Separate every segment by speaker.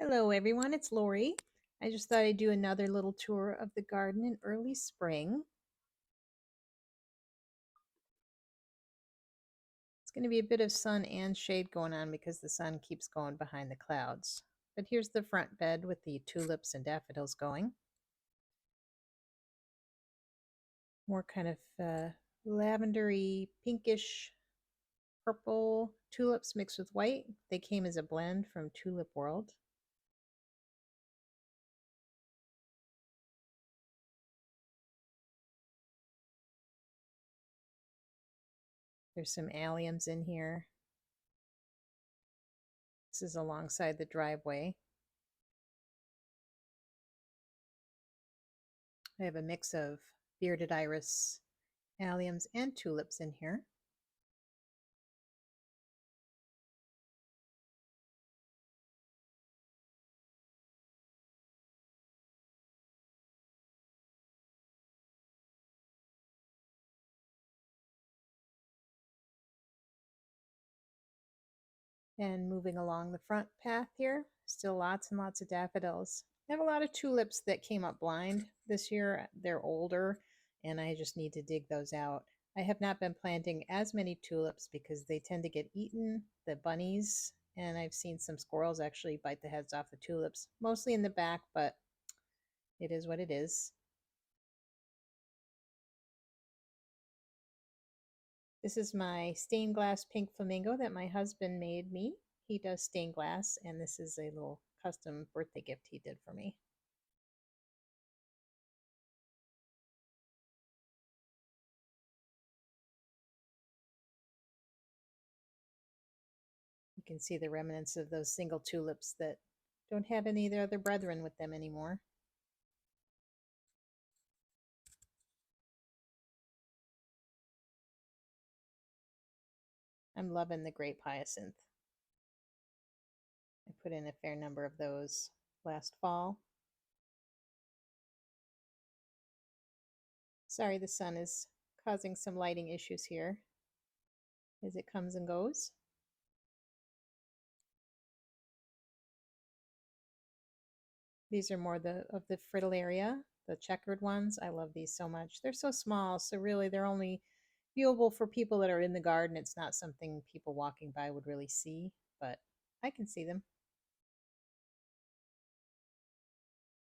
Speaker 1: Hello everyone, it's Lori. I just thought I'd do another little tour of the garden in early spring. It's going to be a bit of sun and shade going on because the sun keeps going behind the clouds. But here's the front bed with the tulips and daffodils going. More kind of lavendery, pinkish, purple tulips mixed with white. They came as a blend from Tulip World. There's some alliums in here. This is alongside the driveway. I have a mix of bearded iris, alliums, and tulips in here. And moving along the front path here, still lots and lots of daffodils. I have a lot of tulips that came up blind this year. They're older and I just need to dig those out. I have not been planting as many tulips because they tend to get eaten, the bunnies, and I've seen some squirrels actually bite the heads off the tulips, mostly in the back, but it is what it is. This is my stained glass pink flamingo that my husband made me. He does stained glass, and this is a little custom birthday gift he did for me. You can see the remnants of those single tulips that don't have any of their other brethren with them anymore. I'm loving the grape hyacinth. I put in a fair number of those last fall. Sorry, the sun is causing some lighting issues here as it comes and goes. These are more of the fritillaria, the checkered ones. I love these so much. They're so small, so really they're only viewable for people that are in the garden. It's not something people walking by would really see, but I can see them.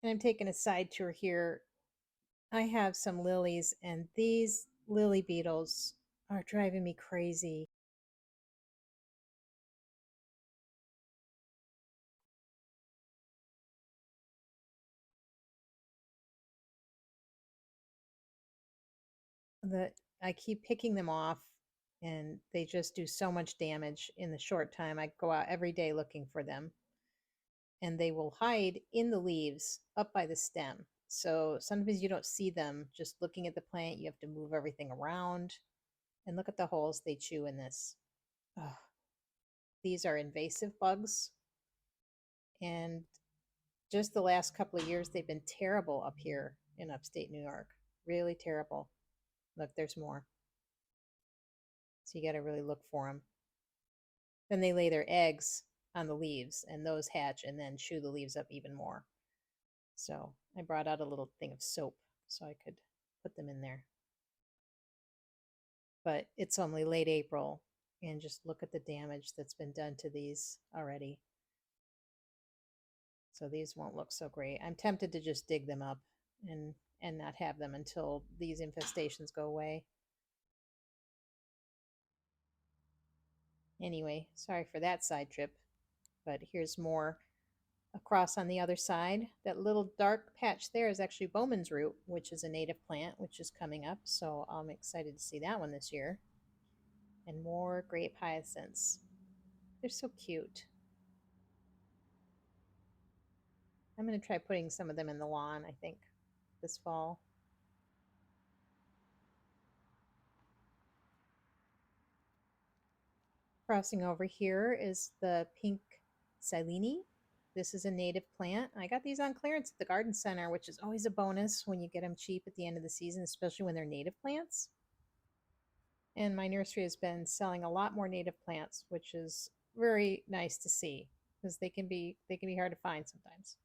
Speaker 1: And I'm taking a side tour here. I have some lilies, and these lily beetles are driving me crazy. That I keep picking them off, and they just do so much damage in the short time. I go out every day looking for them, and they will hide in the leaves up by the stem. So sometimes you don't see them just looking at the plant. You have to move everything around. And look at the holes they chew in this. Oh, these are invasive bugs. And just the last couple of years, they've been terrible up here in upstate New York. Really terrible. Look, there's more. So you got to really look for them. Then they lay their eggs on the leaves, and those hatch and then chew the leaves up even more. So I brought out a little thing of soap so I could put them in there. But it's only late April, and just look at the damage that's been done to these already. So these won't look so great. I'm tempted to just dig them up and not have them until these infestations go away. Anyway, sorry for that side trip, but here's more across on the other side. That little dark patch there is actually Bowman's root, which is a native plant, which is coming up. So I'm excited to see that one this year. And more grape hyacinths. They're so cute. I'm going to try putting some of them in the lawn, I think, this fall. Crossing over here is the pink silene. This is a native plant. I got these on clearance at the garden center, which is always a bonus when you get them cheap at the end of the season, especially when they're native plants. And my nursery has been selling a lot more native plants, which is very nice to see. because they can be hard to find sometimes.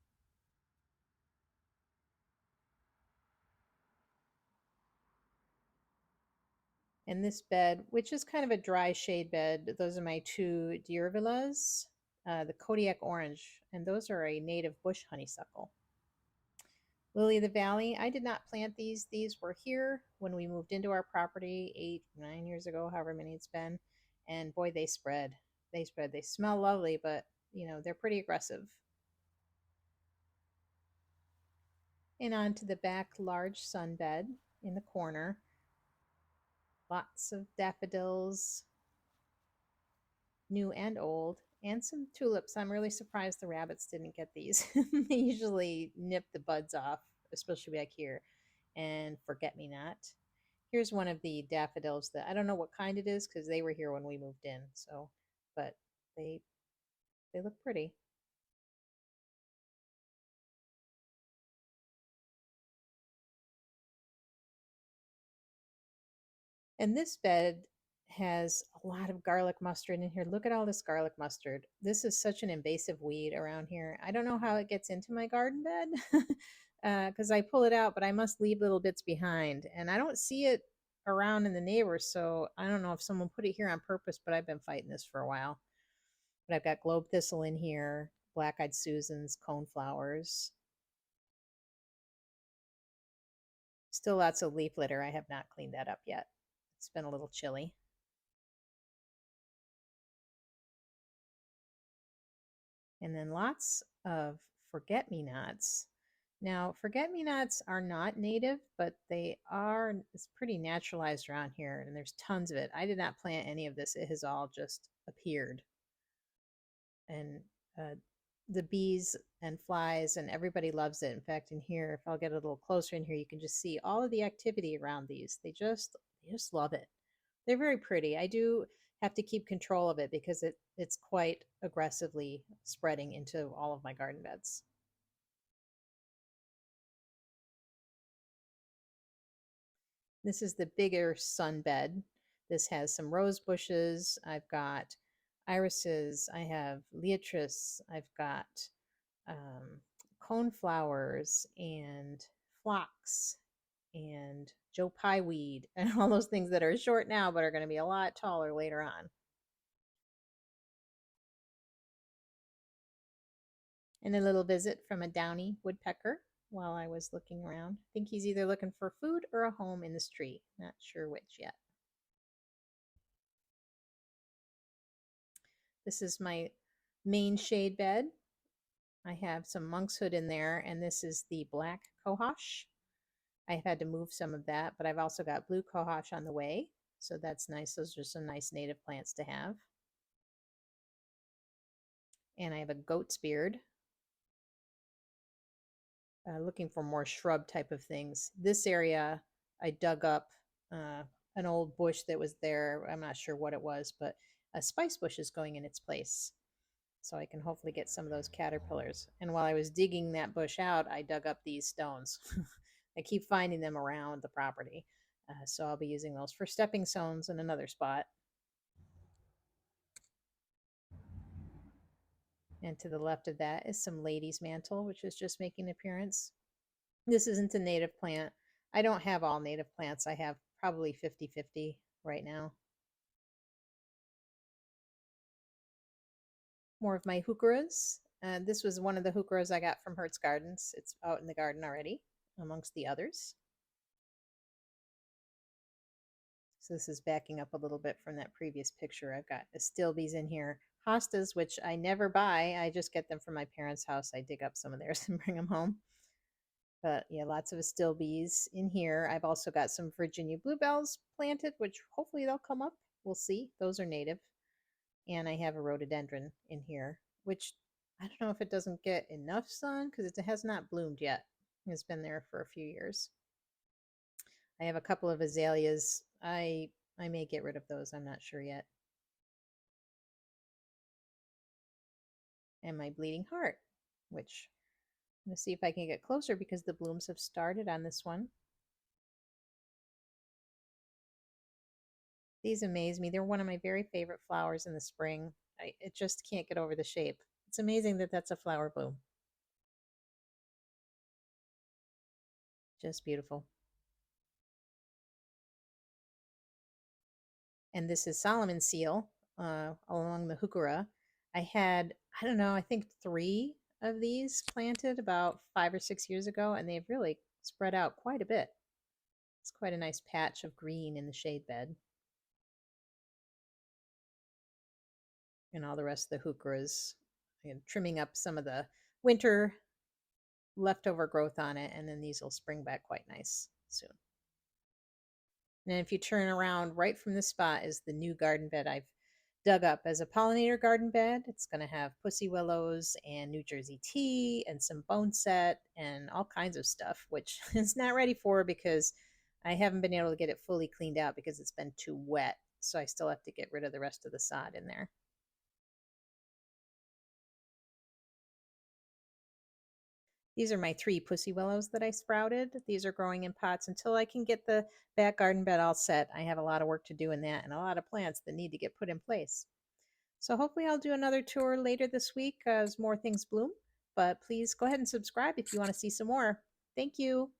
Speaker 1: And this bed, which is kind of a dry shade bed, those are my two diervillas, the Kodiak orange, and those are a native bush honeysuckle. Lily of the Valley, I did not plant these. These were here when we moved into our property 8, 9 years ago, however many it's been. And boy, they spread. They spread. They smell lovely, but they're pretty aggressive. And onto the back large sunbed in the corner. Lots of daffodils, new and old, and some tulips. I'm really surprised the rabbits didn't get these. They usually nip the buds off, especially back here. And forget me not. Here's one of the daffodils that I don't know what kind it is because they were here when we moved in. So, but they they look pretty. And this bed has a lot of garlic mustard in here. Look at all this garlic mustard. This is such an invasive weed around here. I don't know how it gets into my garden bed because I pull it out, but I must leave little bits behind. And I don't see it around in the neighbors, so I don't know if someone put it here on purpose, but I've been fighting this for a while. But I've got globe thistle in here, black-eyed Susans, coneflowers. Still lots of leaf litter. I have not cleaned that up yet. It's been a little chilly. And then lots of forget-me-nots. Now, forget-me-nots are not native, but it's pretty naturalized around here, and there's tons of it. I did not plant any of this. It has all just appeared. And uh, the bees and flies and everybody loves it. In fact, in here, if I'll get a little closer in here, you can just see all of the activity around these. They just love it. They're very pretty. I do have to keep control of it because it's quite aggressively spreading into all of my garden beds. This is the bigger sun bed. This has some rose bushes. I've got irises. I have liatris. I've got um, coneflowers and phlox and Joe Pye weed and all those things that are short now but are going to be a lot taller later on. And a little visit from a downy woodpecker while I was looking around. I think he's either looking for food or a home in this tree. Not sure which yet. This is my main shade bed. I have some monkshood in there, and this is the black cohosh. I've had to move some of that, but I've also got blue cohosh on the way. So that's nice. Those are some nice native plants to have. And I have a goat's beard, looking for more shrub type of things. This area, I dug up an old bush that was there. I'm not sure what it was, but a spice bush is going in its place. So I can hopefully get some of those caterpillars. And while I was digging that bush out, I dug up these stones. I keep finding them around the property. So I'll be using those for stepping stones in another spot. And to the left of that is some lady's mantle, which is just making an appearance. This isn't a native plant. I don't have all native plants. I have probably 50-50 right now. More of my heucheras. This was one of the heucheras I got from Hertz Gardens. It's out in the garden already, amongst the others. So this is backing up a little bit from that previous picture. I've got astilbes in here. Hostas, which I never buy. I just get them from my parents' house. I dig up some of theirs and bring them home. But yeah, lots of astilbes in here. I've also got some Virginia bluebells planted, which hopefully they'll come up. We'll see. Those are native. And I have a rhododendron in here, which I don't know if it doesn't get enough sun because it has not bloomed yet. It's been there for a few years. I have a couple of azaleas. I may get rid of those. I'm not sure yet. And my bleeding heart, which I'm going to see if I can get closer because the blooms have started on this one. These amaze me. They're one of my very favorite flowers in the spring. It just can't get over the shape. It's amazing that that's a flower bloom. Just beautiful. And this is Solomon seal along the heuchera. I had, I don't know, I think three of these planted about 5 or 6 years ago, and they've really spread out quite a bit. It's quite a nice patch of green in the shade bed. And all the rest of the heucheras, and trimming up some of the winter leftover growth on it, and then these will spring back quite nice soon. And if you turn around right from this spot is the new garden bed I've dug up as a pollinator garden bed. It's going to have pussy willows and New Jersey tea and some boneset and all kinds of stuff, which it's not ready for because I haven't been able to get it fully cleaned out because it's been too wet. So I still have to get rid of the rest of the sod in there. These are my 3 pussy willows that I sprouted. These are growing in pots until I can get the back garden bed all set. I have a lot of work to do in that and a lot of plants that need to get put in place. So hopefully I'll do another tour later this week as more things bloom. But please go ahead and subscribe if you want to see some more. Thank you.